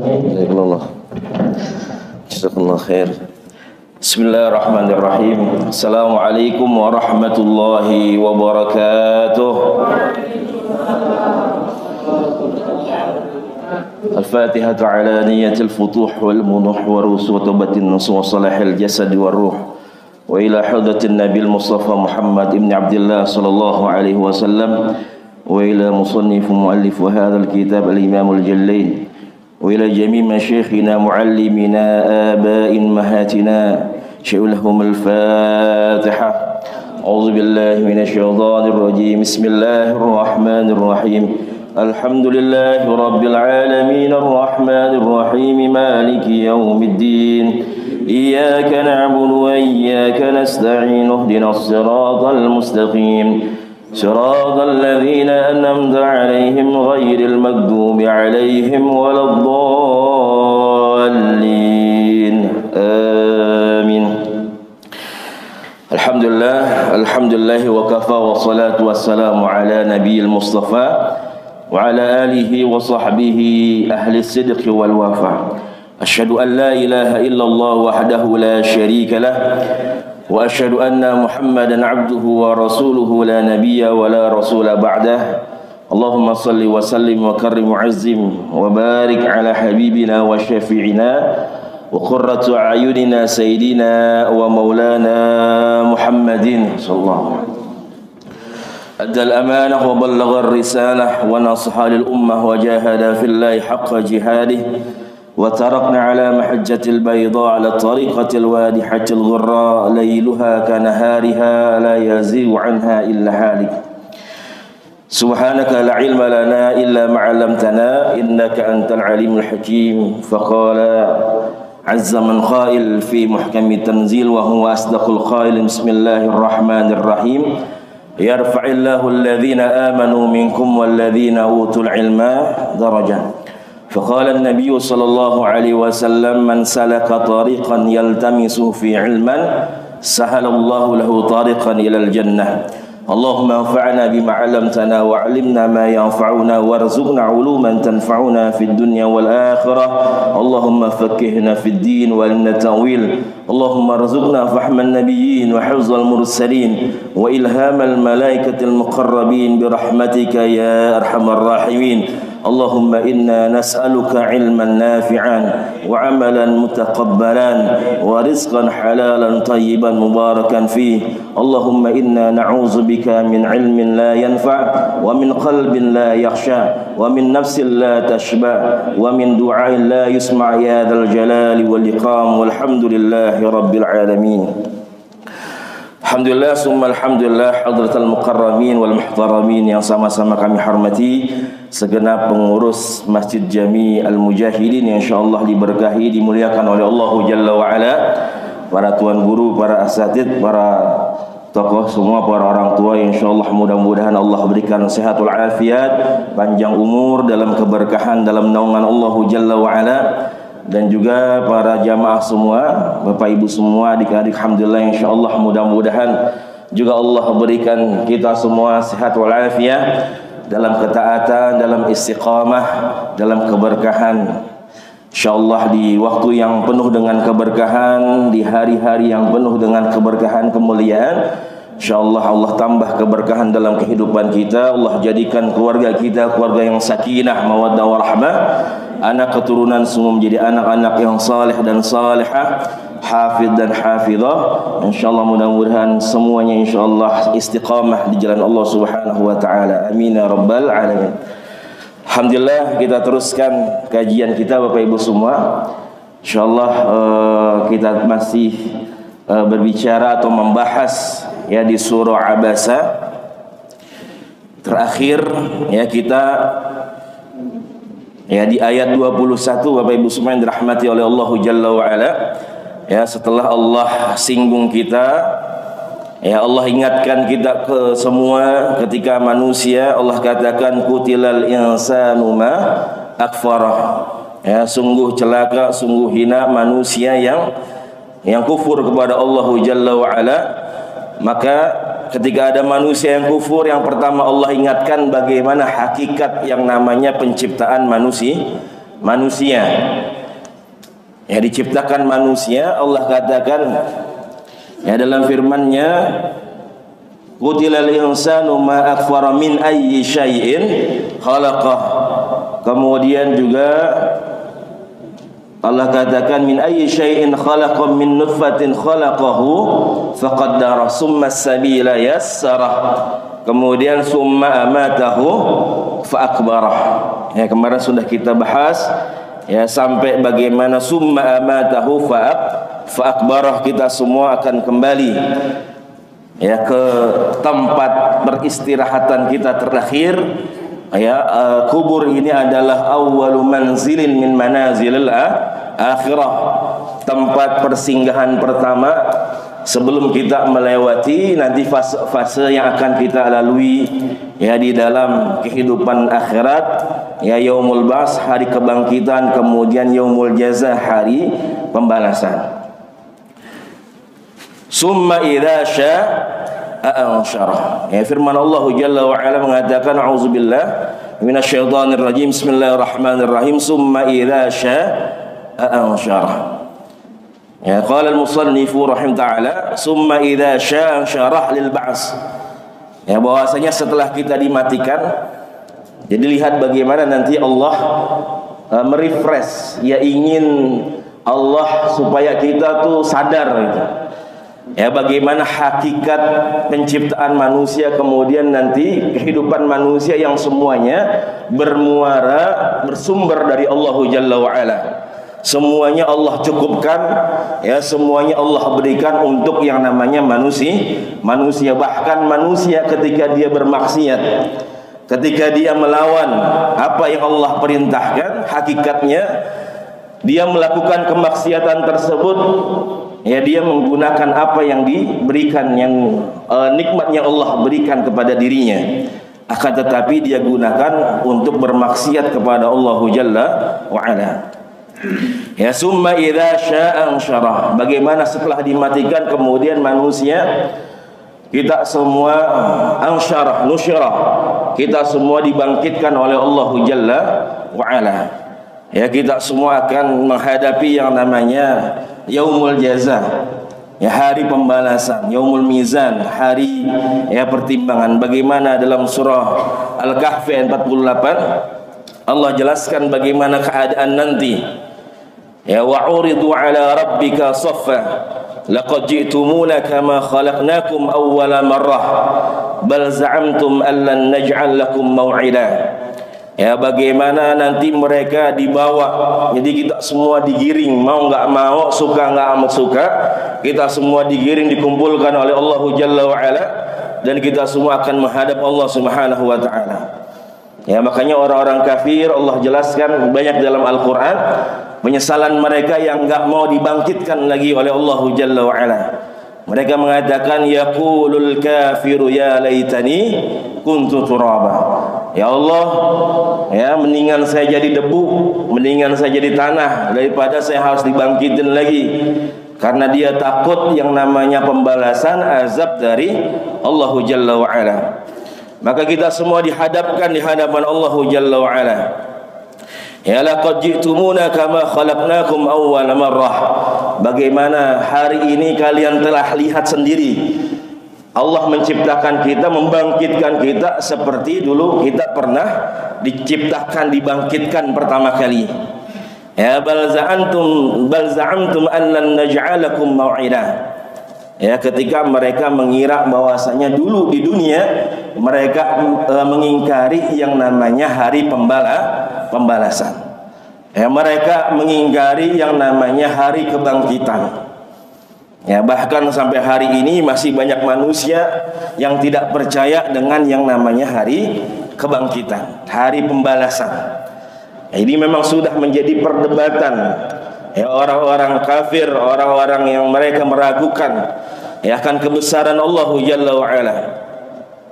Jazakallah. Jazakallah khair. Bismillahirrahmanirrahim. Assalamualaikum warahmatullahi wabarakatuh. الفاتحة على نية الفتوح والمنح وروس وتوبة النصوح وصلاح الجسد والروح وإلى حوضة النبي المصطفى محمد بن عبد الله صلى الله عليه وسلم وإلى مصنف مؤلف هذا الكتاب الإمام الجلين وإلى جميع مشايخنا معلمنا آباء أمهاتنا شيء لهم الفاتحة. أعوذ بالله من الشيطان الرجيم. بسم الله الرحمن الرحيم. الحمد لله رب العالمين الرحمن الرحيم مالك يوم الدين إياك نعبد وإياك نستعين اهدنا الصراط المستقيم صراط الذين أنعمت عليهم غير المغضوب عليهم ولا الضالين آمين. الحمد لله وكفى والصلاة والسلام على نبي المصطفى وعلى آله وصحبه أهل الصدق والوفاء. أشهد أن لا إله إلا الله وحده لا شريك له وأشهد أن محمدا عبده ورسوله لا نبي ولا رسول بعده. اللهم صل وسلم وكرم وعزم وبارك على حبيبنا وشفيعنا وقرة أعيننا سيدنا ومولانا محمد صلى الله عليه وسلم. أدى الأمانة وبلغ الرسالة ونصح للأمة وجاهد في الله حق جهاده وتركنا على محجة البيضاء على الطريقة الوادحة الغراء ليلها كنهارها لا يزيغ عنها إلا هالك. سبحانك لا علم لنا إلا ما علمتنا إنك أنت العليم الحكيم. فقال عز من قائل في محكم التنزيل وهو أصدق القائل. بسم الله الرحمن الرحيم. يرفع الله الذين آمنوا منكم والذين أوتوا العلم درجة. فقال النبي صلى الله عليه وسلم من سلك طريقا يلتمس في علما سهل الله له طريقا إلى الجنة. اللهم انفعنا بما علمتنا وعلمنا ما ينفعنا وارزقنا علوما تنفعنا في الدنيا والآخرة. اللهم فقهنا في الدين وعلمنا التأويل. اللهم ارزقنا فهم النبيين وحفظ المرسلين وإلهام الملائكة المقربين برحمتك يا أرحم الراحمين. اللهم إنا نسألك علما نافعا وعملا متقبلا ورزقا حلالا طيبا مباركا فيه. اللهم إنا نعوذ بك من علم لا ينفع ومن قلب لا يخشى ومن نفس لا تشبع ومن دعاء لا يسمع يا ذا الجلال والإكرام. والحمد لله رب العالمين. Alhamdulillah summa alhamdulillah hadratal mukarramin wal muhtaramin yang sama-sama kami hormati segenap pengurus Masjid Jami Al-Mujahidin yang insyaallah diberkahi dimuliakan oleh Allah Jalla wa Ala, para tuan guru, para asatid, para tokoh semua, para orang tua yang insyaallah mudah-mudahan Allah berikan sehatul afiat, panjang umur dalam keberkahan dalam naungan Allah Jalla wa Ala. Dan juga para jamaah semua, bapak ibu semua, adik-adik, alhamdulillah insyaallah mudah-mudahan juga Allah berikan kita semua sehat walafiat dalam ketaatan, dalam istiqamah, dalam keberkahan. Insyaallah di waktu yang penuh dengan keberkahan, di hari-hari yang penuh dengan keberkahan, kemuliaan, insyaallah Allah tambah keberkahan dalam kehidupan kita. Allah jadikan keluarga kita keluarga yang sakinah, mawaddah warahmah. Anak keturunan semua menjadi anak-anak yang saleh dan salihah, hafidh dan hafidhah. Insyaallah mudah-mudahan semuanya insyaallah istiqamah di jalan Allah Subhanahu wa taala. Amin ya rabbal alamin. Alhamdulillah, kita teruskan kajian kita Bapak Ibu semua. Insyaallah kita masih berbicara atau membahas ya di surah Abasa. Terakhir ya kita ya di ayat 21 Bapak Ibu semua yang dirahmati oleh Allah Jalla wa Ala. Ya, setelah Allah singgung kita, ya Allah ingatkan kita ke semua ketika manusia, Allah katakan kutilal insanu ma akfarah. Ya, sungguh celaka, sungguh hina manusia yang kufur kepada Allah Jalla wa Ala. Maka ketika ada manusia yang kufur, yang pertama Allah ingatkan bagaimana hakikat yang namanya penciptaan manusia. Ya, diciptakan manusia, Allah katakan ya dalam firman-Nya, Qutilal insanu ma akfara min ayyi syai'in khalaqah. Kemudian juga Allah katakan min ayyi syai'in khalaqa min nutfatin khalaqahu faqaddara summa as-sabila yassarah. Kemudian summa amatahu fa akbarah. Ya, kemarin sudah kita bahas ya sampai bagaimana summa amatahu fa akbarah. Kita semua akan kembali ya ke tempat peristirahatan kita terakhir. Ya, kubur ini adalah awwalu manzilin min manazilil akhirah, tempat persinggahan pertama sebelum kita melewati nanti fase-fase yang akan kita lalui ya di dalam kehidupan akhirat, ya yaumul ba'ts, hari kebangkitan, kemudian yaumul jaza, hari pembalasan. Summa idza syaa ansyarah. Ya, firman Allah Jalla wa Ala mengatakan auzubillah minasyaitonir rajim. Bismillahirrahmanirrahim. Summa idza syaa ansyarah. Ya, qala al-musannifu rahim ta'ala summa idza syaa ansyarah lil ba'ts. Ya, bahwasanya setelah kita dimatikan, jadi lihat bagaimana nanti Allah merefresh, ya ingin Allah supaya kita tuh sadar gitu. Ya, bagaimana hakikat penciptaan manusia, kemudian nanti kehidupan manusia yang semuanya bermuara, bersumber dari Allah Jalla wa Ala. Semuanya Allah cukupkan, ya semuanya Allah berikan untuk yang namanya manusia. Bahkan manusia ketika dia bermaksiat, ketika dia melawan apa yang Allah perintahkan, hakikatnya dia melakukan kemaksiatan tersebut, ya dia menggunakan apa yang diberikan, yang nikmat yang Allah berikan kepada dirinya, akan tetapi dia gunakan untuk bermaksiat kepada Allah Jalla wa Ala. Ya, summa idza syaa ansyarah. Bagaimana setelah dimatikan kemudian manusia, kita semua ansyarah, nusyirah, kita semua dibangkitkan oleh Allah Jalla wa Ala. Ya, kita semua akan menghadapi yang namanya yaumul jaza, ya hari pembalasan, yaumul mizan, hari ya pertimbangan. Bagaimana dalam surah Al-Kahfi ayat 48 Allah jelaskan bagaimana keadaan nanti. Ya, wa'uridu ala rabbika saffa laqad ji'tumuna kama khalaqnakum awwala marrah bal za'amtum an lan naj'al lakum maw'ida. Ya, bagaimana nanti mereka dibawa, jadi kita semua digiring, mau nggak mau, suka nggak amat suka, kita semua digiring, dikumpulkan oleh Allah Jalla wa Ala, dan kita semua akan menghadap Allah Subhanahu wa Ta'ala. Ya, makanya orang-orang kafir Allah jelaskan banyak dalam Al-Quran penyesalan mereka yang nggak mau dibangkitkan lagi oleh Allah Jalla wa Ala. Mereka mengatakan yaqulul kafiru ya laitani kuntu turaba. Ya Allah, ya mendingan saya jadi debu, mendingan saya jadi tanah daripada saya harus dibangkitin lagi. Karena dia takut yang namanya pembalasan azab dari Allah Jalla wa Ala. Maka kita semua dihadapkan di hadapan Allah Jalla wa Ala. Ya, laqad ji'tumuna kama khalaqnakum awwala marrah. Bagaimana hari ini kalian telah lihat sendiri Allah menciptakan kita, membangkitkan kita seperti dulu kita pernah diciptakan, dibangkitkan pertama kali. Ya, bal za'amtum an lan naj'alakum maw'ida. Ya, ketika mereka mengira bahwasanya dulu di dunia mereka mengingkari yang namanya hari pembalasan. Ya, mereka mengingkari yang namanya hari kebangkitan. Ya, bahkan sampai hari ini masih banyak manusia yang tidak percaya dengan yang namanya hari kebangkitan, hari pembalasan. Ya, ini memang sudah menjadi perdebatan. Ya, orang-orang kafir, orang-orang yang mereka meragukan ya akan kebesaran Allah Jalla wa Ala.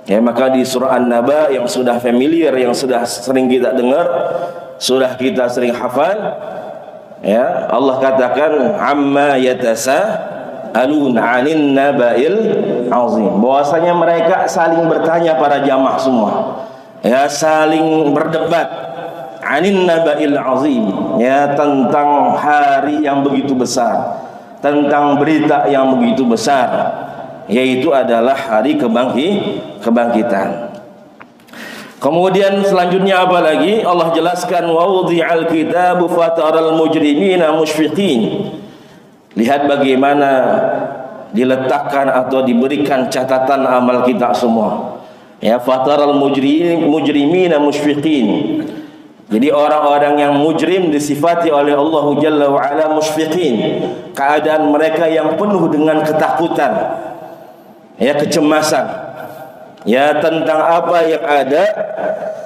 Ya, maka di surah An-Naba yang sudah familiar, yang sudah sering kita dengar, sudah kita sering hafal, ya Allah katakan amma yatasaalun 'anin naba'il 'azim. Bahwasanya mereka saling bertanya, para jamaah semua, ya saling berdebat 'anin naba'il 'azim, ya, tentang hari yang begitu besar, tentang berita yang begitu besar, yaitu adalah hari kebangkitan. Kemudian selanjutnya apa lagi? Allah jelaskan wa wudi'al kitabu fataral mujrimina musyfiqin. Lihat bagaimana diletakkan atau diberikan catatan amal kita semua. Ya, fataral mujrimina musyfiqin. Jadi orang-orang yang mujrim disifati oleh Allah Jalla wa Ala musyfiqin. Keadaan mereka yang penuh dengan ketakutan, ya, kecemasan, ya, tentang apa yang ada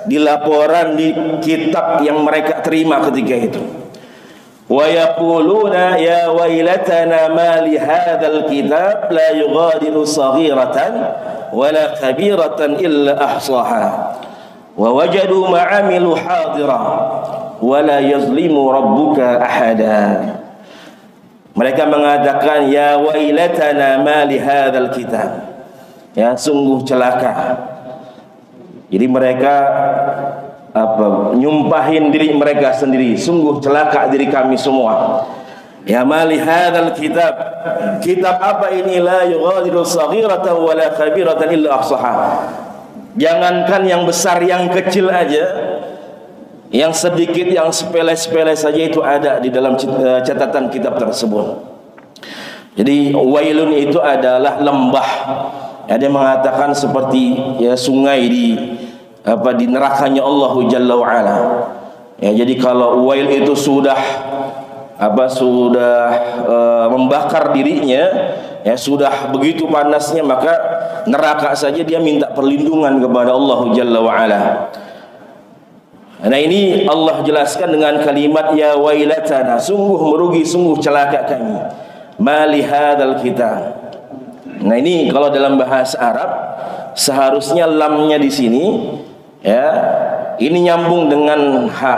di laporan di kitab yang mereka terima ketika itu. Wa yaquluna ya wailatana ma li hadzal kitab la yughadiru saghiratan wala kabiratan illa ahsaha wa wajadu ma 'amilu hadira wala yazlimu rabbuka ahada. Mereka mengatakan ya wailatana ma li hadzal kitab, ya, sungguh celaka. Jadi mereka nyumpahin diri mereka sendiri, sungguh celaka diri kami semua. Ya mali hadzal kitab, kitab apa ini? La yughadiru saghiratan wala kabiratan illa ahsaha. Jangankan yang besar, yang kecil aja, yang sedikit, yang sepele-sepele saja itu ada di dalam catatan kitab tersebut. Jadi wailun itu adalah lembah. Ada yang mengatakan seperti, ya, sungai di nerakanya Allah Jalla wa Ala. Ya, jadi kalau wail itu sudah membakar dirinya, ya, sudah begitu panasnya, maka neraka saja dia minta perlindungan kepada Allah Jalla wa Ala. Nah, ini Allah jelaskan dengan kalimat ya wailatana, sungguh merugi, sungguh celaka kami. Mali hadzal kitab. Nah, ini kalau dalam bahasa Arab seharusnya lamnya di sini, ya, ini nyambung dengan ha.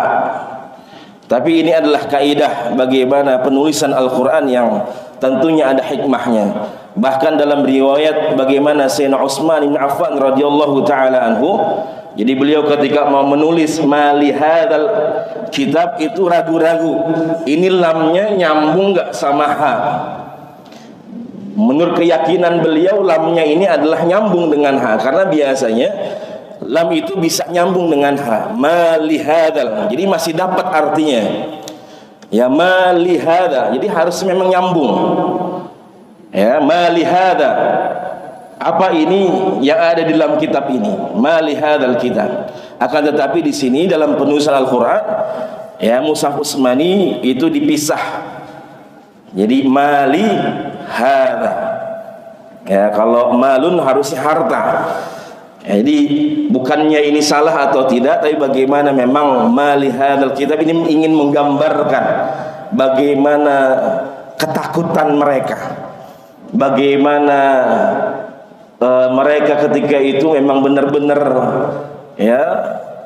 Tapi ini adalah kaidah bagaimana penulisan Al-Qur'an yang tentunya ada hikmahnya. Bahkan dalam riwayat bagaimana Sayyidina Utsman bin Affan radhiyallahu taala anhu, jadi beliau ketika mau menulis mali hadzal kitab itu ragu-ragu, ini lamnya nyambung enggak sama ha. Menurut keyakinan beliau lamnya ini adalah nyambung dengan ha, karena biasanya lam itu bisa nyambung dengan ha. Malihadal, jadi masih dapat artinya. Ya malihada, jadi harus memang nyambung. Ya malihada, apa ini yang ada di dalam kitab ini? Malihadal kitab. Akan tetapi di sini dalam penulisan Al-Qur'an, ya, Mushaf Utsmani itu dipisah. Jadi mali hada, ya, kalau malun harusnya harta. Ya, jadi bukannya ini salah atau tidak, tapi bagaimana memang mali hadzal kitab ini ingin menggambarkan bagaimana ketakutan mereka, bagaimana mereka ketika itu memang benar-benar, ya,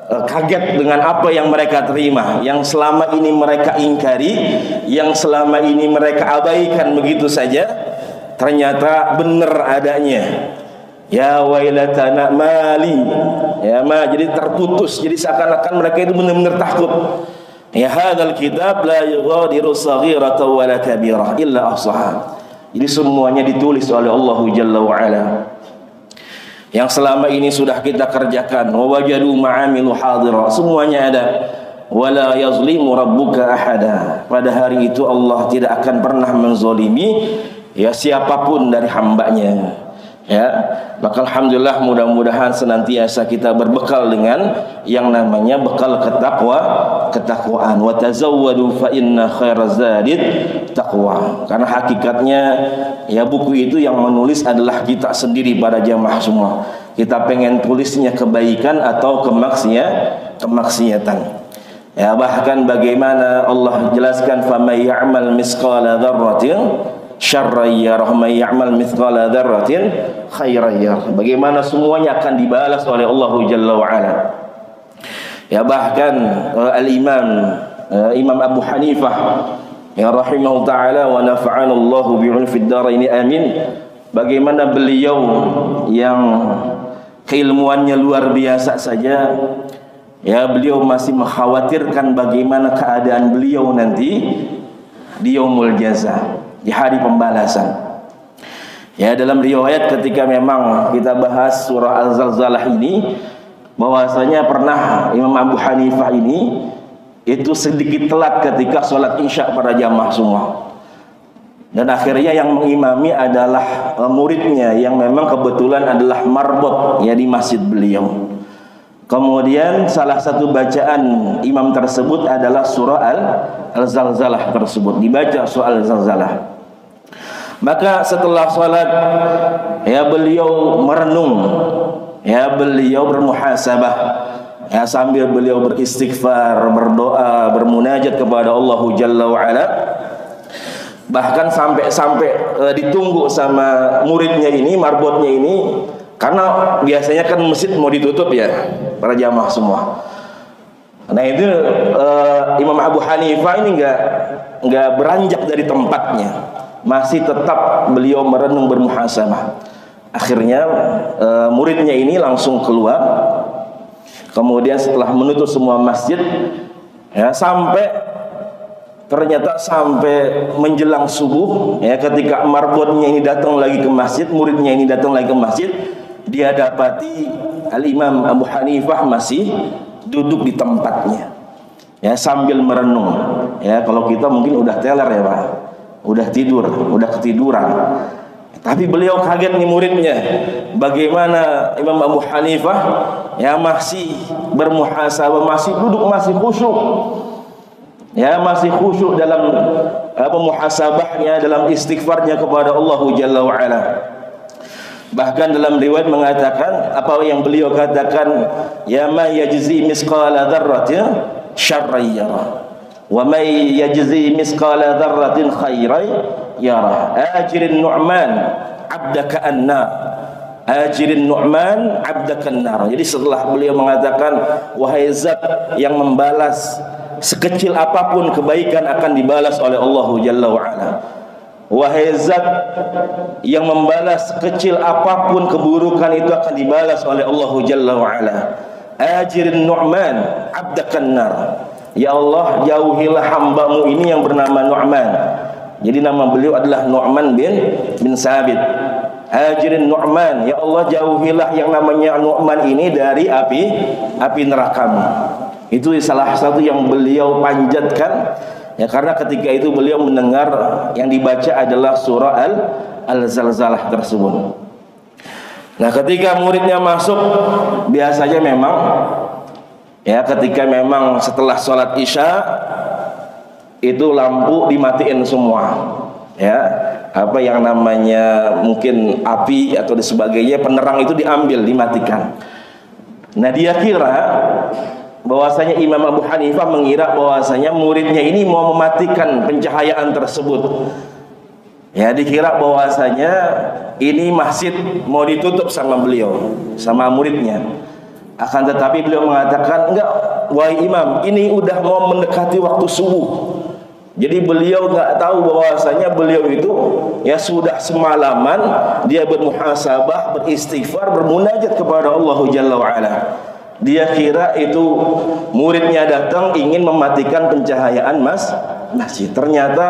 kaget dengan apa yang mereka terima, yang selama ini mereka ingkari, yang selama ini mereka abaikan begitu saja, ternyata benar adanya. Ya wailatana mali, ya, jadi terputus, jadi seakan-akan mereka itu benar-benar takut. Ya hadzal kitab la yughadiru saghiratan wala kabirah illa ahsaha. Jadi semuanya ditulis oleh Allah Jalla wa Ala. Yang selama ini sudah kita kerjakan, wa wajadu ma'amilu hadira, semuanya ada. Wala yazlimu rabbuka ahada. Pada hari itu Allah tidak akan pernah menzalimi, ya, siapapun dari hambanya. Ya, maka alhamdulillah, mudah-mudahan senantiasa kita berbekal dengan yang namanya bekal ketakwaan. Wa tazawwadu fa inna khairaz zadid taqwa. Karena hakikatnya, ya, buku itu yang menulis adalah kita sendiri para jamaah semua. Kita pengen tulisnya kebaikan atau kemaksiatan. Ya, bahkan bagaimana Allah jelaskan famay ya'mal misqala dzarratin syarran yarah, may ya'mal mithqala dzarratin khairan yarah. Bagaimana semuanya akan dibalas oleh Allah Jalla wa Ala. Ya, bahkan Imam Abu Hanifah, ya, rahimahu ta'ala wa nafa'ana Allahu bi'un fid dharain amin, bagaimana beliau yang keilmuannya luar biasa saja, ya beliau masih mengkhawatirkan bagaimana keadaan beliau nanti di yaumul jaza, di hari pembalasan. Ya, dalam riwayat ketika memang kita bahas surah Al-Zalzalah ini, bahwasanya pernah Imam Abu Hanifah ini itu sedikit telat ketika sholat isya para jamaah semua, dan akhirnya yang mengimami adalah muridnya yang memang kebetulan adalah marbot ya di masjid beliau. Kemudian salah satu bacaan imam tersebut adalah surah Al-Zalzalah tersebut, dibaca surah Al-Zalzalah. Maka setelah sholat ya beliau merenung, ya beliau bermuhasabah, ya sambil beliau beristighfar, berdoa, bermunajat kepada Allah Jalla wa'ala. Bahkan sampai ditunggu sama muridnya ini, marbotnya ini, karena biasanya kan masjid mau ditutup ya para jamaah semua. Nah itu Imam Abu Hanifah ini nggak beranjak dari tempatnya, masih tetap beliau merenung bermuhasabah. Akhirnya muridnya ini langsung keluar. Kemudian setelah menutup semua masjid, ya ternyata sampai menjelang subuh, ya ketika marbotnya ini datang lagi ke masjid, muridnya ini datang lagi ke masjid, dia dapati Al-Imam Abu Hanifah masih duduk di tempatnya, ya sambil merenung. Ya kalau kita mungkin udah teler ya Pak, udah tidur, udah ketiduran. Tapi beliau kaget nih muridnya, bagaimana Imam Abu Hanifah ya masih bermuhasabah, masih duduk, masih khusyuk. Ya masih khusyuk dalam muhasabahnya, dalam istighfarnya kepada Allah Jalla wa'ala. Bahkan dalam riwayat mengatakan, apa yang beliau katakan, ya ma yajzi misqala dzarratin syarran yara, wa may yajzi misqala dzarratin khairan yara. Ajirin Nu'man abdaka an-nar, ajirin Nu'man abdaka an-nar. Jadi setelah beliau mengatakan, wahai zat yang membalas sekecil apapun kebaikan akan dibalas oleh Allah Jalla wa'ala. Wahai zat yang membalas sekecil apapun keburukan itu akan dibalas oleh Allah Jalla wa'ala. Ajirin Nu'man abdakan nar. Ya Allah, jauhilah hambamu ini yang bernama Nu'man. Jadi nama beliau adalah Nu'man bin Sabit. Ajirin Nu'man, ya Allah jauhilah yang namanya Nu'man ini dari api nerakamu. Itu salah satu yang beliau panjatkan, ya karena ketika itu beliau mendengar yang dibaca adalah surah Al-Zalzalah tersebut. Nah ketika muridnya masuk, biasanya memang ya ketika memang setelah sholat isya itu lampu dimatiin semua, ya apa yang namanya mungkin api atau sebagainya, penerang itu diambil, dimatikan. Nah dia kira bahwasanya Imam Abu Hanifah mengira bahwasanya muridnya ini mau mematikan pencahayaan tersebut. Ya dikira bahwasanya ini masjid mau ditutup sama beliau, sama muridnya. Akan tetapi beliau mengatakan, enggak, wahai imam, ini udah mau mendekati waktu subuh. Jadi beliau enggak tahu bahwasanya beliau itu ya sudah semalaman dia bermuhasabah, beristighfar, bermunajat kepada Allah Jalla wa'ala. Dia kira itu muridnya datang ingin mematikan pencahayaan masjid. Ternyata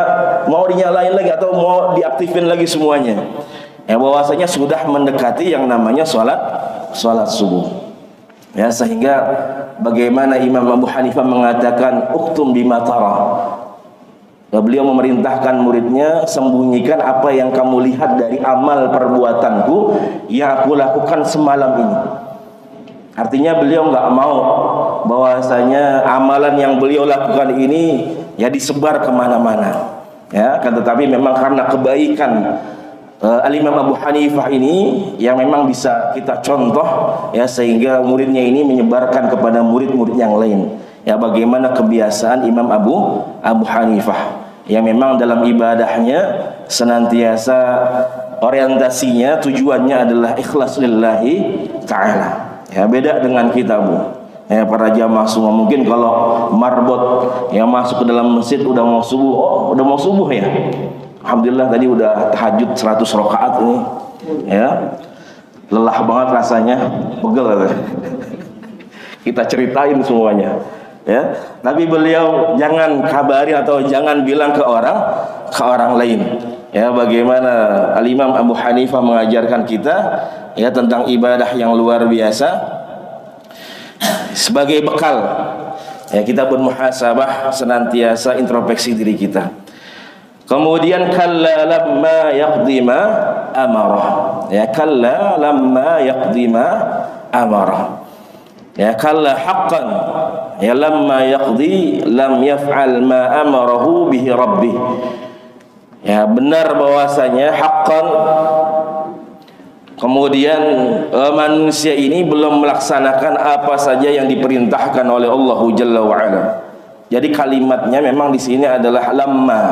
mau dinyalain lagi atau mau diaktifin lagi semuanya. Ya bahwasanya sudah mendekati yang namanya sholat subuh. Ya sehingga bagaimana Imam Abu Hanifah mengatakan uktum bima tara. Ya, beliau memerintahkan muridnya, sembunyikan apa yang kamu lihat dari amal perbuatanku yang aku lakukan semalam ini. Artinya beliau nggak mau bahwasanya amalan yang beliau lakukan ini ya disebar kemana-mana. Ya, kan tetapi memang karena kebaikan Al-Imam Abu Hanifah ini yang memang bisa kita contoh ya sehingga muridnya ini menyebarkan kepada murid-murid yang lain. Ya bagaimana kebiasaan Imam Abu Hanifah yang memang dalam ibadahnya senantiasa orientasinya, tujuannya adalah ikhlas lillahi ta'ala. Ya beda dengan kita Bu. Ya para jamaah semua mungkin kalau marbot yang masuk ke dalam masjid udah mau subuh, udah mau subuh ya. Alhamdulillah tadi udah tahajud 100 rakaat ini. Ya. Lelah banget rasanya, pegel. kita ceritain semuanya. Ya, tapi beliau jangan kabari atau jangan bilang ke orang lain. Ya, bagaimana Al-Imam Abu Hanifah mengajarkan kita ya tentang ibadah yang luar biasa sebagai bekal ya kita bermuhasabah, senantiasa introspeksi diri kita. Kemudian kalla lamma yaqdi ma amarah. Ya, kalla lamma yaqdi ma amarah. Ya, kalla haqqan. Ya, lamma yaqdi lam yaf'al ma amarahu bihi rabbih. Ya, benar bahwasanya haqqan. Kemudian manusia ini belum melaksanakan apa saja yang diperintahkan oleh Allah Jalla wa Ala. Jadi kalimatnya memang di sini adalah lamma.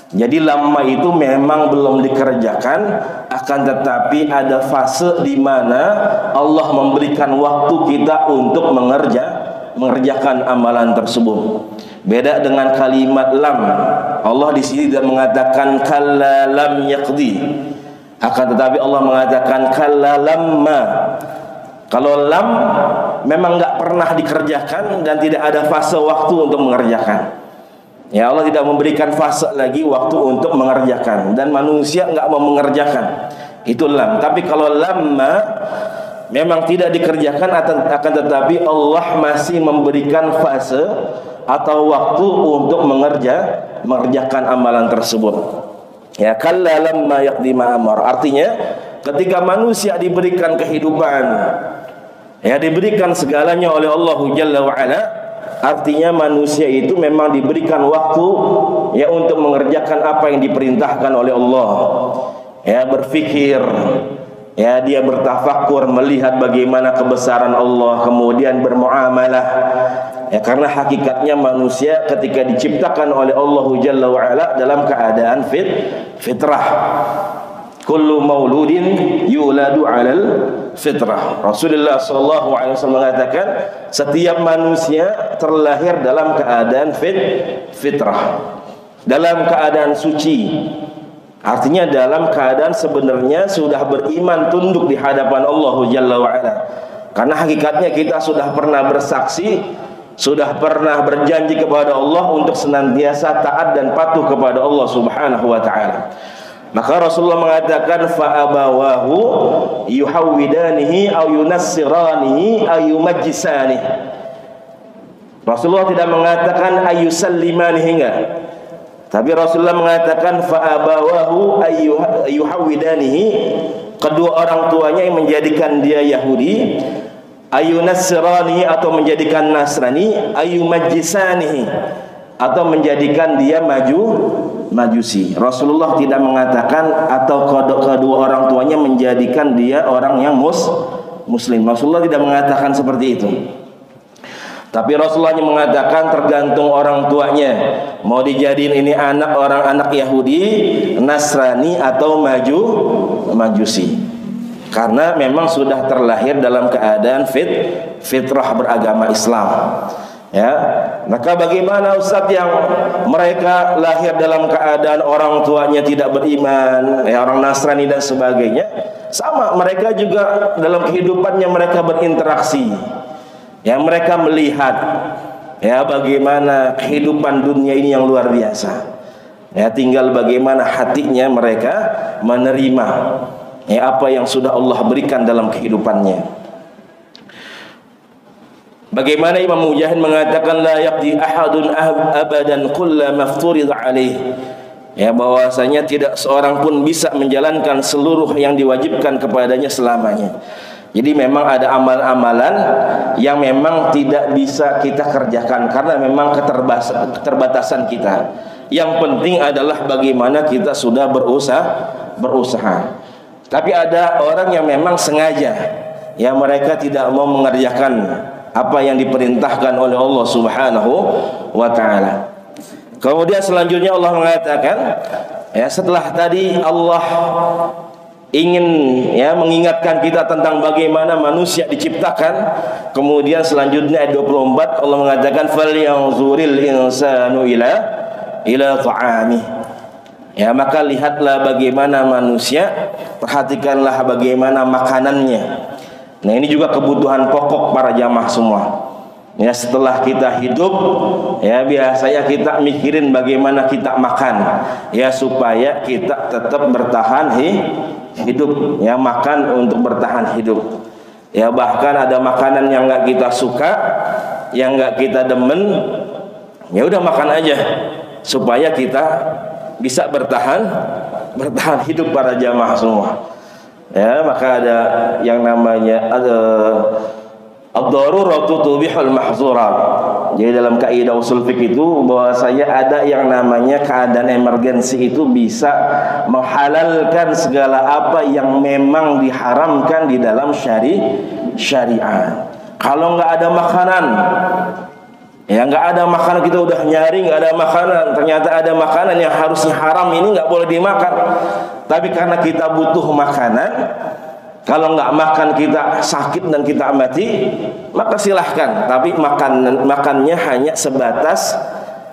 Jadi lamma itu memang belum dikerjakan, akan tetapi ada fase di mana Allah memberikan waktu kita untuk mengerjakan amalan tersebut. Beda dengan kalimat lam. Allah di sini tidak mengatakan kalla lam yaqdi. Akan tetapi Allah mengatakan kalla lamma. Kalau lam memang enggak pernah dikerjakan dan tidak ada fase waktu untuk mengerjakan. Ya, Allah tidak memberikan fase lagi waktu untuk mengerjakan, dan manusia enggak mau mengerjakan. Itu lam. Tapi kalau lamma memang tidak dikerjakan, akan tetapi Allah masih memberikan fase atau waktu untuk mengerjakan amalan tersebut. Ya, kalla lamma yaqdi ma amar. Artinya ketika manusia diberikan kehidupan, ya diberikan segalanya oleh Allah Jalla wa Ala, artinya manusia itu memang diberikan waktu ya untuk mengerjakan apa yang diperintahkan oleh Allah. Ya, berfikir, ya dia bertafakur, melihat bagaimana kebesaran Allah, kemudian bermuamalah. Ya, karena hakikatnya manusia ketika diciptakan oleh Allah Jalla wa Ala dalam keadaan fitrah. Kullu mauludin yuladu 'alal fitrah. Rasulullah sallallahu alaihi wasallam mengatakan setiap manusia terlahir dalam keadaan fitrah, dalam keadaan suci. Artinya dalam keadaan sebenarnya sudah beriman, tunduk di hadapan Allah Jalla wa Ala. Karena hakikatnya kita sudah pernah bersaksi, sudah pernah berjanji kepada Allah untuk senantiasa taat dan patuh kepada Allah Subhanahu wa taala. Maka Rasulullah mengatakan fa'abawahu yuhawwidanihi aw yunassiranihi aw yumajjisanihi. Rasulullah tidak mengatakan ayusallimanihi, enggak. Tapi Rasulullah mengatakan fa'abawahu yuhawwidanihi, kedua orang tuanya yang menjadikan dia Yahudi, ayunassiranihi atau menjadikan Nasrani, ayumajjisanihi atau menjadikan dia Majusi. Rasulullah tidak mengatakan atau kedua orang tuanya menjadikan dia orang yang muslim. Rasulullah tidak mengatakan seperti itu. Tapi Rasulullah hanya mengatakan tergantung orang tuanya, mau dijadiin ini orang anak Yahudi, Nasrani atau Majusi. Karena memang sudah terlahir dalam keadaan fitrah beragama Islam. Ya, maka bagaimana Ustaz yang mereka lahir dalam keadaan orang tuanya tidak beriman, ya orang Nasrani dan sebagainya? Sama, mereka juga dalam kehidupannya mereka berinteraksi. Ya, mereka melihat ya bagaimana kehidupan dunia ini yang luar biasa. Ya, tinggal bagaimana hatinya mereka menerima ya apa yang sudah Allah berikan dalam kehidupannya. Bagaimana Imam Mujahid mengatakan la yaqdi ahadun abadan kulla mafturid alaih. Ya, bahwasanya tidak seorang pun bisa menjalankan seluruh yang diwajibkan kepadanya selamanya. Jadi memang ada amalan-amalan yang memang tidak bisa kita kerjakan karena memang keterbatasan kita. Yang penting adalah bagaimana kita sudah berusaha. Tapi ada orang yang memang sengaja ya mereka tidak mau mengerjakan apa yang diperintahkan oleh Allah Subhanahu wa taala. Kemudian selanjutnya Allah mengatakan ya setelah tadi Allah ingin ya mengingatkan kita tentang bagaimana manusia diciptakan, kemudian selanjutnya ayat 24 Allah mengatakan falyanzuril insanu ila ta'amih. Ya, maka lihatlah bagaimana manusia, perhatikanlah bagaimana makanannya. Nah, ini juga kebutuhan pokok para jamaah semua. Ya, setelah kita hidup, ya biasanya kita mikirin bagaimana kita makan, ya supaya kita tetap bertahan hidup, ya makan untuk bertahan hidup. Ya bahkan ada makanan yang nggak kita suka, yang nggak kita demen, ya udah makan aja supaya kita bisa bertahan hidup para jamaah semua. Ya, maka ada yang namanya ad-daruratu tubihul mahzurat. Jadi dalam kaidah usul fikih itu bahwasanya ada yang namanya keadaan emergensi itu bisa menghalalkan segala apa yang memang diharamkan di dalam syariat. Kalau nggak ada makanan, ya nggak ada makanan, kita udah nyari nggak ada makanan, ternyata ada makanan yang harusnya haram, ini nggak boleh dimakan. Tapi karena kita butuh makanan, kalau nggak makan kita sakit dan kita mati, maka silahkan. Tapi makannya hanya sebatas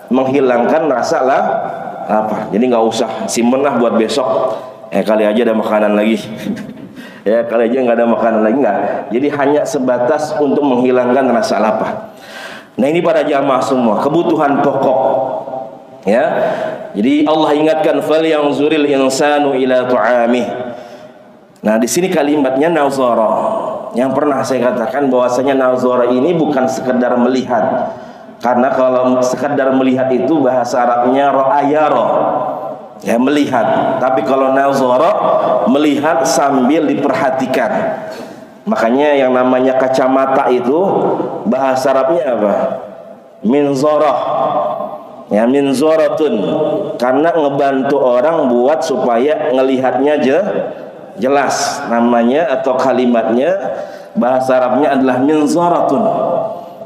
menghilangkan rasa lapar. Jadi nggak usah simpen lah buat besok. Kali aja ada makanan lagi. Ya kali aja nggak ada makanan lagi, nggak. Jadi hanya sebatas untuk menghilangkan rasa lapar. Nah, ini para jamaah semua kebutuhan pokok. Ya. Jadi Allah ingatkan fal yanzuril insanu ila tu'amih. Nah, di sini kalimatnya nazara. Yang pernah saya katakan bahwasanya nazara ini bukan sekedar melihat. Karena kalau sekedar melihat itu bahasa Arabnya ra'ayara. Ya, melihat. Tapi kalau nazara melihat sambil diperhatikan. Makanya yang namanya kacamata itu bahasa Arabnya apa? Minzarah. Ya, minzaratun. Karena ngebantu orang buat supaya ngelihatnya jelas. Namanya atau kalimatnya bahasa Arabnya adalah minzaratun.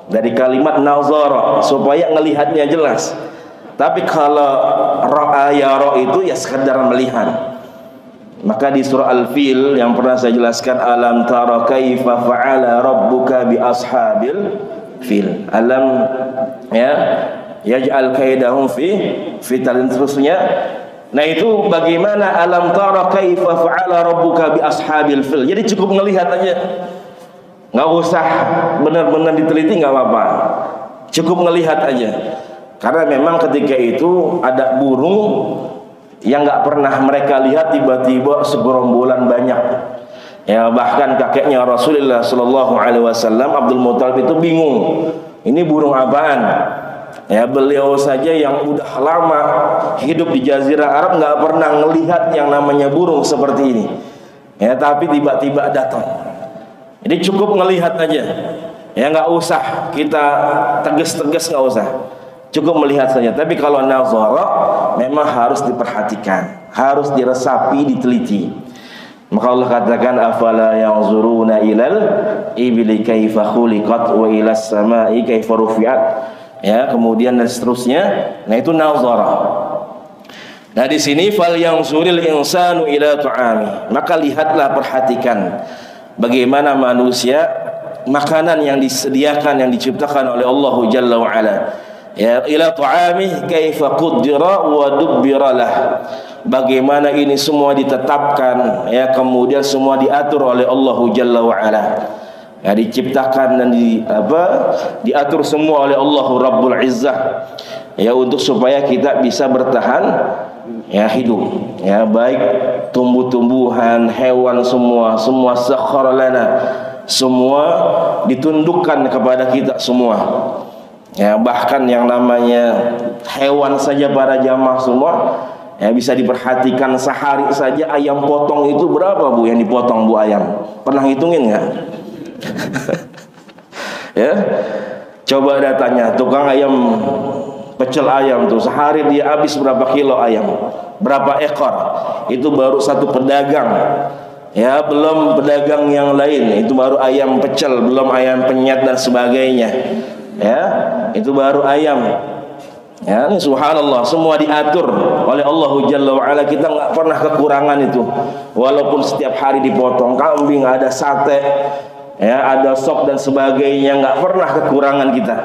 Dari kalimat nazara, supaya ngelihatnya jelas. Tapi kalau ra'ayara itu ya sekedar melihat. Maka di surah Al-Fil yang pernah saya jelaskan, alam tara kaifa fa'ala rabbuka bi ashabil fil. Alam ya yaj'al kaidahum fi talin, terusnya. Nah, itu bagaimana alam tara kaifa fa'ala rabbuka bi ashabil fil. Jadi cukup melihat aja. Enggak usah benar-benar diteliti, enggak apa-apa. Cukup melihat aja. Karena memang ketika itu ada burung yang nggak pernah mereka lihat, tiba-tiba segerombolan banyak. Ya, bahkan kakeknya Rasulullah Shallallahu Alaihi Wasallam Abdul Muthalib itu bingung, ini burung apaan? Ya, beliau saja yang udah lama hidup di Jazirah Arab nggak pernah ngelihat yang namanya burung seperti ini. Ya, tapi tiba-tiba datang. Jadi cukup ngelihat aja. Ya, nggak usah kita tegas-tegas, nggak usah. Cukup melihat saja. Tapi kalau nazara memang harus diperhatikan, harus diresapi, diteliti. Maka Allah katakan afala yanzuruna ilal ibli kaifa khuliqat wa ilas samai kaifa rufi'at. Ya, kemudian dan seterusnya. Nah, itu nazara. Nah, di sini fal yanzuril insanu ila tu'ami. Maka lihatlah, perhatikan bagaimana manusia makanan yang disediakan, yang diciptakan oleh Allah Jalla wa Ala. Ya, ila tu'amih kaifa qaddara wa dubbira lah. Bagaimana ini semua ditetapkan, ya, kemudian semua diatur oleh Allah Jalla wa Ala. Ya, diciptakan dan diatur semua oleh Allah Rabbul Izzah. Ya, untuk supaya kita bisa bertahan ya hidup. Ya, baik tumbuh-tumbuhan, hewan, semua sakhkhara lana. Semua ditundukkan kepada kita semua. Ya, bahkan yang namanya hewan saja para jamaah semua ya bisa diperhatikan. Sehari saja ayam potong itu berapa, Bu, yang dipotong, Bu, ayam? Pernah hitungin nggak? Ya, coba datanya tukang ayam, pecel ayam tuh sehari dia habis berapa kilo ayam, berapa ekor? Itu baru satu pedagang. Ya, belum pedagang yang lain. Itu baru ayam pecel, belum ayam penyet dan sebagainya. Ya, itu baru ayam. Ya, ini subhanallah, semua diatur oleh Allah Jalla wa Ala. Kita nggak pernah kekurangan itu. Walaupun setiap hari dipotong kambing, ada sate, ya, ada sop dan sebagainya, nggak pernah kekurangan kita.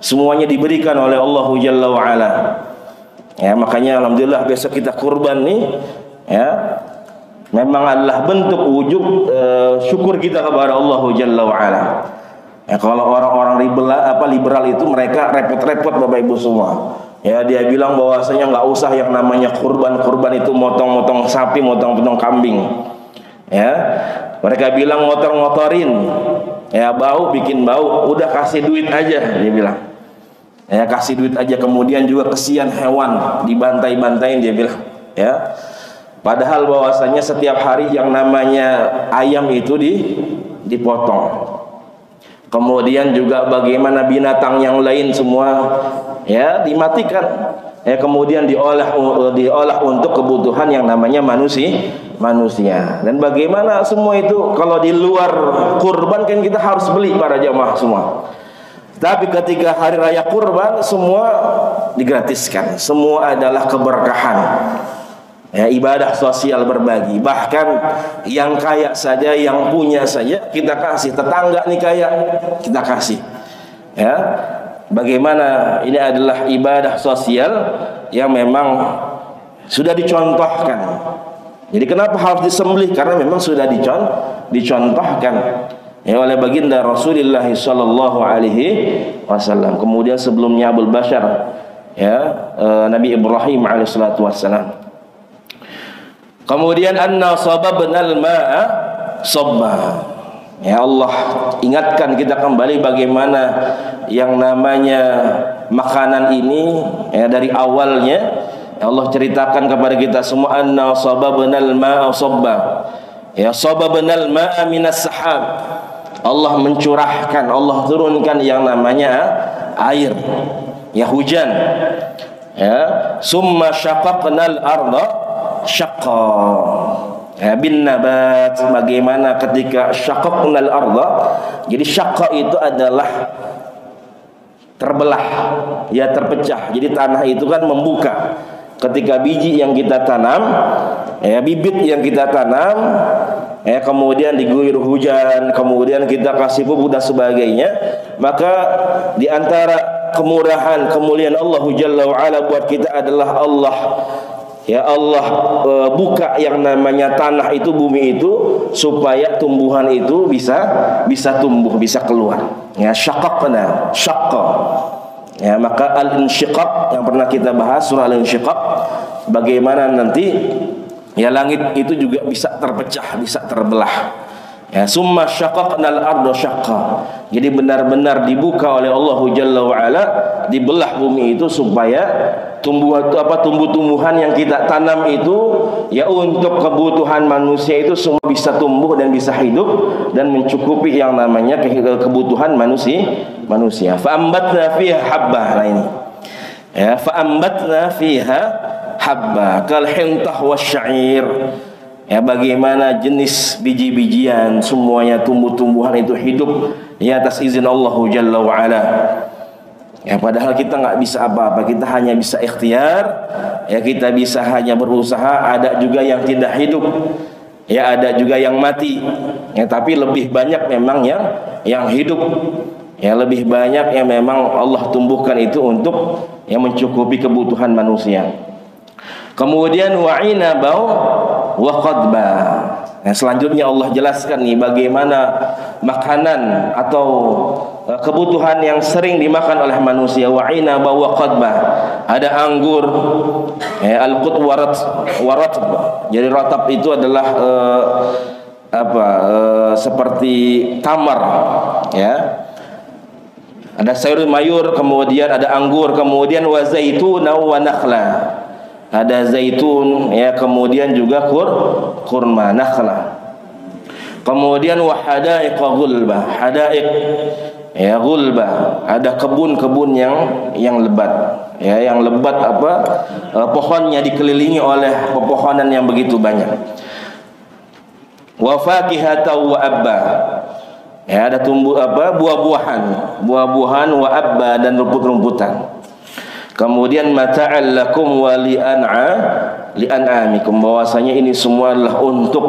Semuanya diberikan oleh Allah Jalla wa Ala. Ya, makanya alhamdulillah besok kita kurban nih, ya. memang adalah bentuk wujud syukur kita kepada Allah Jalla wa Ala. Ya, kalau orang-orang liberal itu mereka repot-repot Bapak Ibu semua. Ya, dia bilang bahwasanya nggak usah yang namanya kurban itu motong-motong sapi, motong-motong kambing. Ya, mereka bilang ngotor-ngotorin, ya bau bikin bau, udah kasih duit aja dia bilang. Ya, kasih duit aja, kemudian juga kesian hewan dibantai-bantain dia bilang. Ya, padahal bahwasanya setiap hari yang namanya ayam itu dipotong. Kemudian juga bagaimana binatang yang lain semua ya dimatikan. Ya, kemudian diolah untuk kebutuhan yang namanya manusia. Dan bagaimana semua itu kalau di luar kurban kan kita harus beli para jamaah semua. Tapi ketika hari raya kurban semua digratiskan. Semua adalah keberkahan. Ya, ibadah sosial berbagi. Bahkan yang kaya saja, yang punya saja kita kasih. Tetangga nih kaya, kita kasih. Ya, bagaimana ini adalah ibadah sosial yang memang sudah dicontohkan. Jadi kenapa harus disembelih? Karena memang sudah dicontohkan ya oleh baginda Rasulullah sallallahu alaihi wasallam. Kemudian sebelumnya Abul Bashar ya Nabi Ibrahim alaihissalatu wassalam. Kemudian anna sababnal ma'a sabba. Ya Allah ingatkan kita kembali bagaimana yang namanya makanan ini ya dari awalnya ya Allah ceritakan kepada kita semua anna sababnal ma'a sabba. Ya sababnal ma'a minas sahab. Allah mencurahkan, Allah turunkan yang namanya air. Ya hujan. Ya summa syaqaqnal arda syaqqa ya, bin nabat. Bagaimana ketika syaqaqnal arda, jadi syaqqa itu adalah terbelah ya, terpecah. Jadi tanah itu kan membuka ketika biji yang kita tanam ya, bibit yang kita tanam ya, kemudian diguyur hujan, kemudian kita kasih pupuk dan sebagainya, maka di antara kemurahan kemuliaan Allah Jalla wa Ala buat kita adalah Allah buka yang namanya tanah itu, bumi itu, supaya tumbuhan itu bisa tumbuh, bisa keluar. Ya, syaqaqna, syaqqa. Ya, maka al-insyiqaq yang pernah kita bahas surah al-insyiqaq, bagaimana nanti ya langit itu juga bisa terpecah, bisa terbelah. Ya, summa syaqaqnal arda syaqqa. Jadi benar-benar dibuka oleh Allah Jalla wa Ala, dibelah bumi itu supaya tumbuh-tumbuhan yang kita tanam itu ya untuk kebutuhan manusia itu semua bisa tumbuh dan bisa hidup dan mencukupi yang namanya kebutuhan manusia. Fa'ambatna fiha habba. Nah ini. Ya, fa'ambatna fiha habba kal hintah wasy'ir. Ya, bagaimana jenis biji-bijian semuanya tumbuh-tumbuhan itu hidup di atas izin Allah Jalla wa Ala. Ya, padahal kita nggak bisa apa-apa, kita hanya bisa ikhtiar, ya kita bisa hanya berusaha. Ada juga yang tidak hidup, ya ada juga yang mati, ya tapi lebih banyak memang yang hidup, ya lebih banyak yang memang Allah tumbuhkan itu untuk yang mencukupi kebutuhan manusia. Kemudian wa'ina bau wa qadba. Nah, selanjutnya Allah jelaskan nih bagaimana makanan atau kebutuhan yang sering dimakan oleh manusia. Wa'ina bau wa qadba. Ada anggur, al-qut warat. Jadi ratab itu adalah seperti tamar, ya. Ada sayur mayur, kemudian ada anggur, kemudian wa zaituna wa nakhla. Ada zaitun, ya, kemudian juga kurma, nakhla. Kemudian wa hadaiq ghulba, hadaiq ya ghulba, ada kebun-kebun yang lebat, ya yang lebat pohonnya dikelilingi oleh pepohonan yang begitu banyak. Wa fakihatan wa abba. Ya, ada tumbuh buah-buahan wa abba dan rumput-rumputan. Kemudian mata'al lakum wa li'an'amikum, bahwasanya ini semua adalah untuk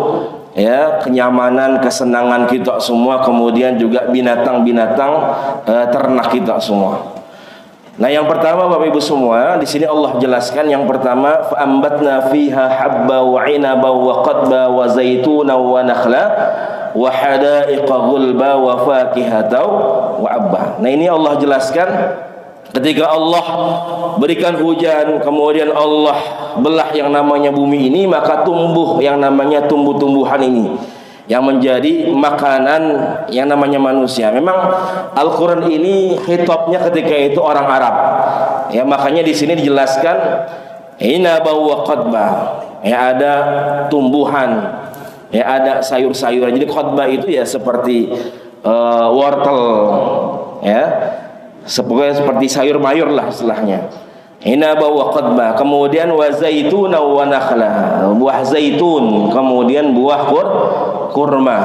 ya kenyamanan, kesenangan kita semua, kemudian juga binatang-binatang ternak kita semua. Nah, yang pertama Bapak Ibu semua, di sini Allah jelaskan yang pertama fa'ambatna fiha habba wa 'inaba wa qadba wa zaituna wa nakhla wa hadaiqa ghulba wa fakihata wa abba. Nah, ini Allah jelaskan ketika Allah berikan hujan, kemudian Allah belah yang namanya bumi ini, maka tumbuh yang namanya tumbuh-tumbuhan ini yang menjadi makanan yang namanya manusia. Memang Al-Quran ini khitabnya ketika itu orang Arab. Ya, makanya di sini dijelaskan inaba wa qadba. Ya, ada tumbuhan, ya ada sayur-sayuran. Jadi qadba itu ya seperti wortel, ya. Seperti sayur mayur lah istilahnya. Inaba wa qadba, kemudian wa zaituna wa nakhla, buah zaitun, kemudian buah kurma.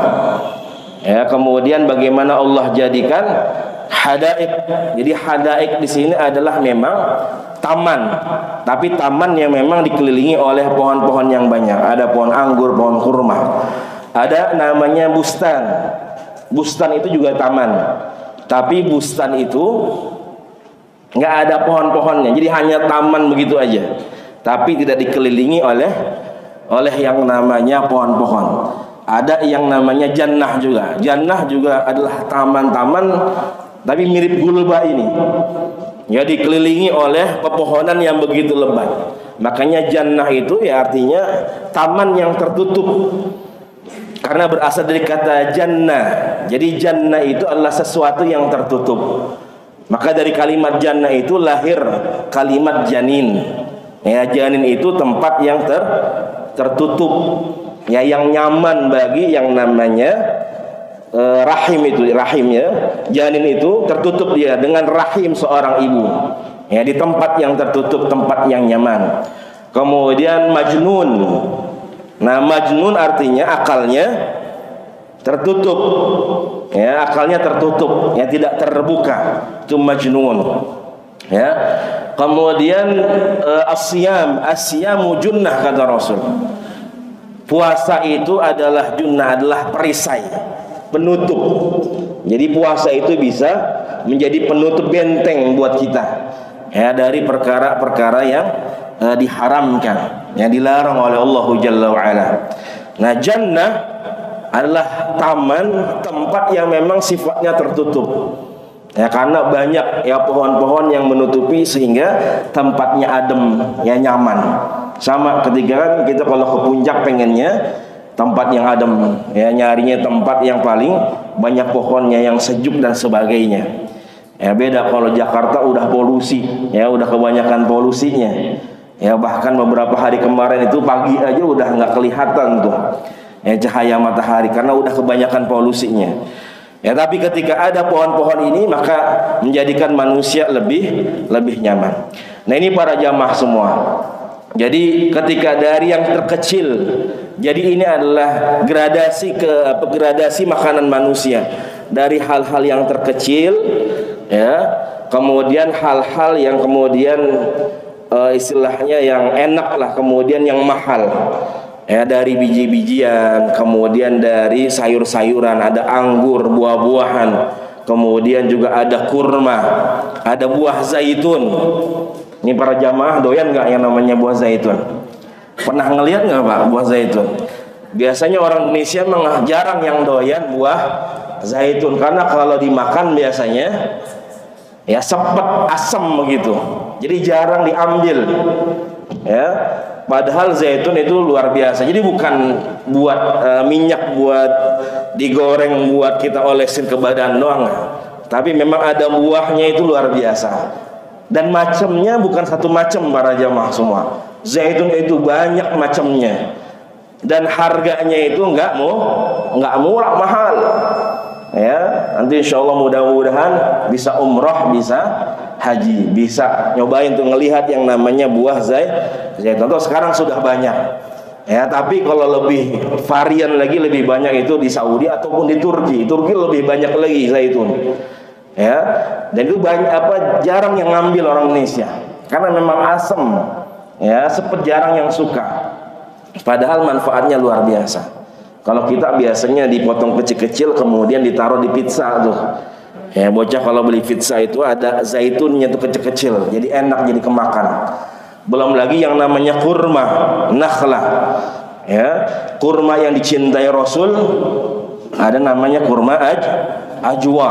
Ya, kemudian bagaimana Allah jadikan hadaik. Jadi hadaik di sini adalah memang taman, tapi taman yang memang dikelilingi oleh pohon-pohon yang banyak. Ada pohon anggur, pohon kurma. Ada namanya bustan. Bustan itu juga taman. Tapi bustan itu nggak ada pohon-pohonnya, jadi hanya taman begitu aja, tapi tidak dikelilingi oleh yang namanya pohon-pohon. Ada yang namanya jannah juga. Jannah juga adalah taman-taman, tapi mirip gulba ini, ya dikelilingi oleh pepohonan yang begitu lebat. Makanya jannah itu ya artinya taman yang tertutup, karena berasal dari kata jannah. Jadi jannah itu adalah sesuatu yang tertutup. Maka dari kalimat jannah itu lahir kalimat janin. Ya, janin itu tempat yang tertutup, ya, yang nyaman bagi yang namanya rahim itu, rahimnya. Janin itu tertutup dia dengan rahim seorang ibu. Ya, di tempat yang tertutup, tempat yang nyaman. Kemudian majnun. Nah, majnun artinya akalnya tertutup. Ya, akalnya tertutup, ya tidak terbuka. Itu majnun. Ya. Kemudian asyamu junnah kata Rasul. Puasa itu adalah junnah, adalah perisai, penutup. Jadi puasa itu bisa menjadi penutup benteng buat kita, ya, dari perkara-perkara yang diharamkan, yang dilarang oleh Allah Jalla wa Ala. Nah, jannah adalah taman, tempat yang memang sifatnya tertutup. Ya, karena banyak ya pohon-pohon yang menutupi sehingga tempatnya adem, ya nyaman. Sama ketika kan kita kalau ke puncak pengennya tempat yang adem, ya nyarinya tempat yang paling banyak pohonnya, yang sejuk dan sebagainya. Ya, beda kalau Jakarta udah polusi, ya udah kebanyakan polusinya. Ya, bahkan beberapa hari kemarin itu pagi aja udah nggak kelihatan tuh, ya, cahaya matahari karena udah kebanyakan polusinya. Ya, tapi ketika ada pohon-pohon ini maka menjadikan manusia lebih nyaman. Nah, ini para jamaah semua. Jadi ketika dari yang terkecil, jadi ini adalah gradasi makanan manusia, dari hal-hal yang terkecil, ya, kemudian hal-hal yang kemudian istilahnya yang enak lah, kemudian yang mahal. Ya, dari biji-bijian, kemudian dari sayur-sayuran, ada anggur, buah-buahan, kemudian juga ada kurma, ada buah zaitun. Ini para jamaah doyan nggak yang namanya buah zaitun? Pernah ngelihat nggak Pak buah zaitun? Biasanya orang Indonesia memang jarang yang doyan buah zaitun, karena kalau dimakan biasanya ya sepet, asam begitu. Jadi jarang diambil. Ya. Padahal zaitun itu luar biasa. Jadi bukan buat minyak buat digoreng buat kita olesin ke badan doang, tapi memang ada buahnya itu luar biasa. Dan macamnya bukan satu macam para jamaah semua. Zaitun itu banyak macamnya. Dan harganya itu enggak murah, mahal. Ya, nanti insyaallah mudah-mudahan bisa umrah, bisa haji, bisa nyobain tuh ngelihat yang namanya buah zaitun. Tuh sekarang sudah banyak. Ya, tapi kalau lebih varian lagi, lebih banyak itu di Saudi ataupun di Turki. Turki lebih banyak lagi zaitun. Ya, dan itu jarang yang ngambil orang Indonesia karena memang asam. Ya, jarang yang suka. Padahal manfaatnya luar biasa. Kalau kita biasanya dipotong kecil-kecil kemudian ditaruh di pizza tuh. Ya, bocah kalau beli pizza itu ada zaitunnya tuh kecil-kecil, jadi enak, jadi kemakan. Belum lagi yang namanya kurma, nakhlah. Ya, kurma yang dicintai Rasul ada namanya kurma ajwa.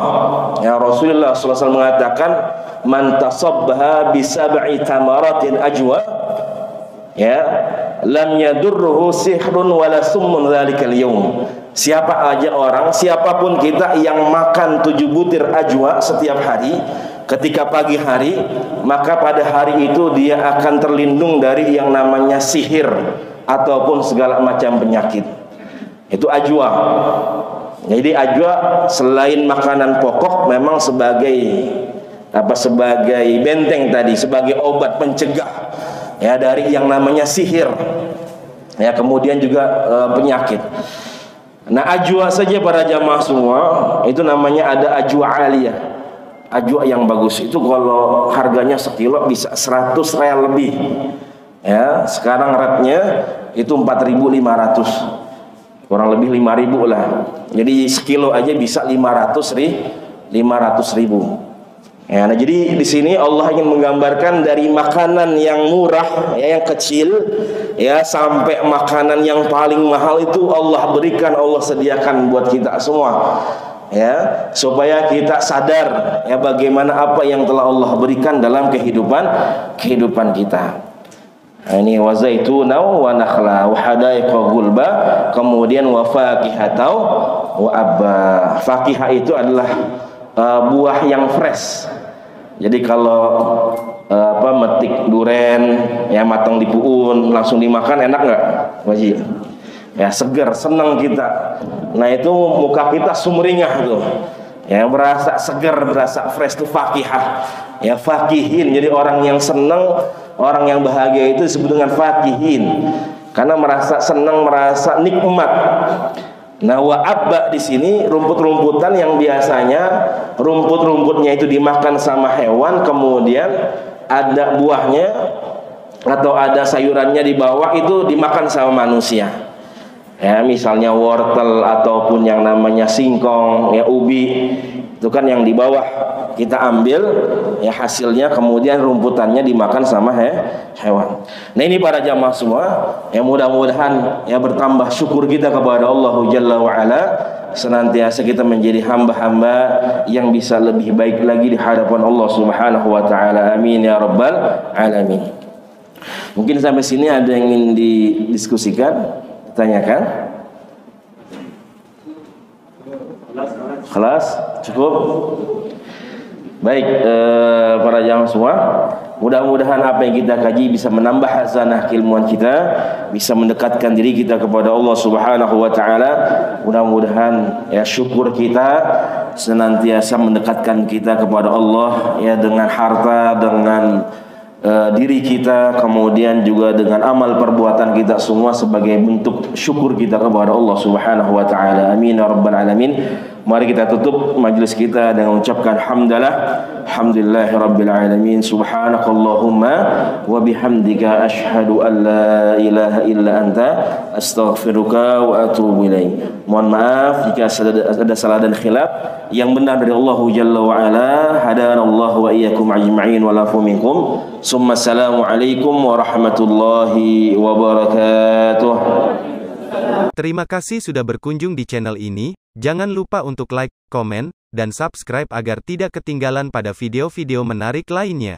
Ya, Rasulullah SAW mengatakan, "Man tasabbaha bi sab'i tamaratin ajwa, ya, lam yadurruhu sihrun wala summun dzalikal yaum." Siapa aja orang, siapapun kita yang makan 7 butir ajwa setiap hari, ketika pagi hari, maka pada hari itu dia akan terlindung dari yang namanya sihir ataupun segala macam penyakit. Itu ajwa. Jadi ajwa selain makanan pokok memang sebagai sebagai benteng tadi, sebagai obat pencegah ya dari yang namanya sihir. Ya, kemudian juga penyakit. Nah, ajwa saja para jamaah semua itu namanya ada ajwa aliyah. Ajwa yang bagus itu kalau harganya sekilo bisa 100 real lebih. Ya, sekarang ratnya itu 4.500. Kurang lebih 5.000 lah. Jadi sekilo aja bisa 500.000. Ya, nah jadi di sini Allah ingin menggambarkan dari makanan yang murah, ya, yang kecil, ya, sampai makanan yang paling mahal itu Allah berikan, Allah sediakan buat kita semua, ya, supaya kita sadar ya bagaimana apa yang telah Allah berikan dalam kehidupan kita. Nah, ini wa zaituna wa nakhla wa hadaiqa gulba, kemudian wa faqihatau wa abba. Fakihah itu adalah buah yang fresh. Jadi kalau metik duren ya matang di puun langsung dimakan enak nggak, Wajib? Ya, segar, senang kita. Nah, itu muka kita sumringah tuh. Ya, berasa segar, berasa fresh tuh fakihah. Ya, fakihin. Jadi orang yang senang, orang yang bahagia itu disebut dengan fakihin. Karena merasa senang, merasa nikmat. Nah, wa abba di sini rumput-rumputan yang biasanya rumput-rumputnya itu dimakan sama hewan, kemudian ada buahnya atau ada sayurannya di bawah itu dimakan sama manusia. Ya, misalnya wortel ataupun yang namanya singkong, ya, ubi. Itu kan yang di bawah kita ambil ya hasilnya, kemudian rumputannya dimakan sama hewan. Nah, ini para jamaah semua, ya, mudah-mudahan ya bertambah syukur kita kepada Allah Jalla wa Ala, senantiasa kita menjadi hamba-hamba yang bisa lebih baik lagi di hadapan Allah Subhanahu wa taala. Amin ya rabbal alamin. Mungkin sampai sini ada yang ingin didiskusikan, ditanyakan? Kelas cukup. Baik, para jamaah semua, mudah-mudahan apa yang kita kaji bisa menambah hazanah keilmuan kita, bisa mendekatkan diri kita kepada Allah Subhanahu wa taala. Mudah-mudahan ya syukur kita senantiasa mendekatkan kita kepada Allah ya dengan harta, dengan diri kita, kemudian juga dengan amal perbuatan kita semua sebagai bentuk syukur kita kepada Allah Subhanahu wa taala. Amin ya rabbal alamin. Mari kita tutup majlis kita dengan mengucapkan alhamdulillahi rabbil alamin. Subhanakallahumma wa bihamdika asyhadu an la ilaha illa anta astaghfiruka wa atubu ilaik. Mohon maaf jika ada salah dan khilaf. Yang benar dari Allah Jalla wa Ala. Hadanallahu wa iyyakum ajma'in wa lafu minkum. Summa assalamu alaikum warahmatullahi wabarakatuh. Terima kasih sudah berkunjung di channel ini. Jangan lupa untuk like, komen, dan subscribe agar tidak ketinggalan pada video-video menarik lainnya.